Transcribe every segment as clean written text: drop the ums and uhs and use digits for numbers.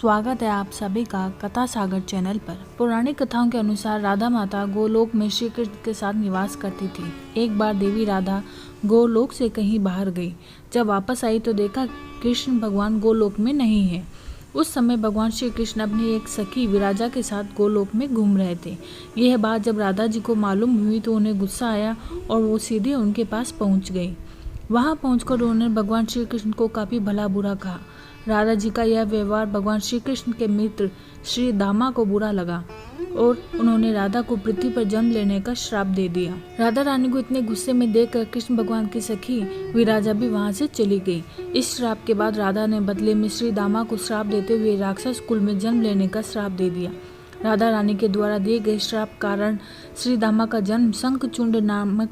स्वागत है आप सभी का कथा सागर चैनल पर। पौराणिक कथाओं के अनुसार राधा माता गोलोक में श्री कृष्ण के साथ निवास करती थी। एक बार देवी राधा गोलोक से कहीं बाहर गई। जब वापस आई तो देखा कृष्ण भगवान गोलोक में नहीं है। उस समय भगवान श्री कृष्ण अपनी एक सखी विराजा के साथ गोलोक में घूम रहे थे। यह बात जब राधा जी को मालूम हुई तो उन्हें गुस्सा आया और वो सीधे उनके पास पहुंच गई। वहां पहुंचकर उन्होंने भगवान श्री कृष्ण को काफी भला बुरा कहा। राधा जी का यह व्यवहार भगवान श्री कृष्ण के मित्र श्री दामा को बुरा लगा और उन्होंने राधा को पृथ्वी पर जन्म लेने का श्राप दे दिया। राधा रानी को इतने गुस्से में देखकर कृष्ण भगवान की सखी विराजा भी वहां से चली गई। इस श्राप के बाद राधा ने बदले में श्री दामा को श्राप देते हुए राक्षस कुल में जन्म लेने का श्राप दे दिया। राधा रानी के द्वारा दिए गए श्राप कारण श्री दामा का जन्म शंखचूंड नामक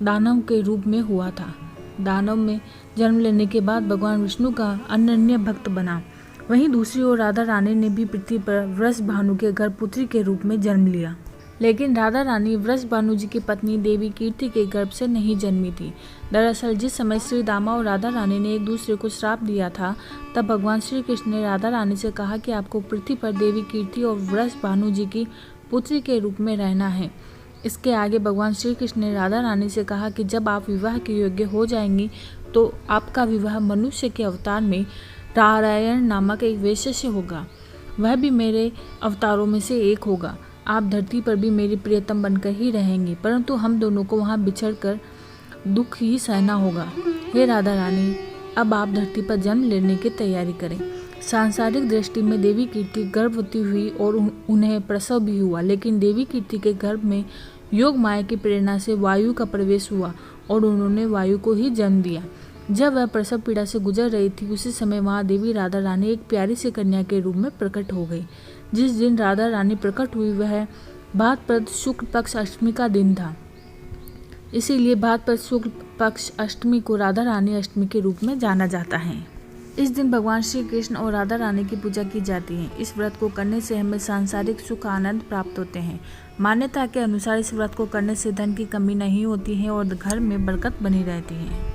दानव के रूप में हुआ था। दानव में जन्म लेने के बाद भगवान विष्णु का अनन्य भक्त बना। वहीं दूसरी ओर राधा रानी ने भी पृथ्वी पर वृषभानु के घर पुत्री के रूप में जन्म लिया। लेकिन राधा रानी वृषभानु जी की पत्नी देवी कीर्ति के गर्भ से नहीं जन्मी थी। दरअसल जिस समय श्री दामा और राधा रानी ने एक दूसरे को श्राप दिया था, तब भगवान श्री कृष्ण ने राधा रानी से कहा कि आपको पृथ्वी पर देवी कीर्ति और वृषभानु जी की पुत्री के रूप में रहना है। इसके आगे भगवान श्री कृष्ण ने राधा रानी से कहा कि जब आप विवाह के योग्य हो जाएंगी तो आपका विवाह मनुष्य के अवतार में नारायण नामक एक वैश्य से होगा। वह भी मेरे अवतारों में से एक होगा। आप धरती पर भी मेरी प्रियतम बनकर ही रहेंगी, परंतु हम दोनों को वहां बिछड़कर दुख ही सहना होगा। हे राधा रानी, अब आप धरती पर जन्म लेने की तैयारी करें। सांसारिक दृष्टि में देवी कीर्ति गर्भवती हुई और उन्हें प्रसव भी हुआ, लेकिन देवी कीर्ति के गर्भ में योग माया की प्रेरणा से वायु का प्रवेश हुआ और उन्होंने वायु को ही जन्म दिया। जब वह प्रसव पीड़ा से गुजर रही थी, उसी समय वहां देवी राधा रानी एक प्यारी सी कन्या के रूप में प्रकट हो गई। जिस दिन राधा रानी प्रकट हुई वह भाद्रपद शुक्ल पक्ष अष्टमी का दिन था। इसीलिए भाद्रपद शुक्ल पक्ष अष्टमी को राधा रानी अष्टमी के रूप में जाना जाता है। इस दिन भगवान श्री कृष्ण और राधा रानी की पूजा की जाती है। इस व्रत को करने से हमें सांसारिक सुख आनंद प्राप्त होते हैं। मान्यता के अनुसार इस व्रत को करने से धन की कमी नहीं होती है और घर में बरकत बनी रहती है।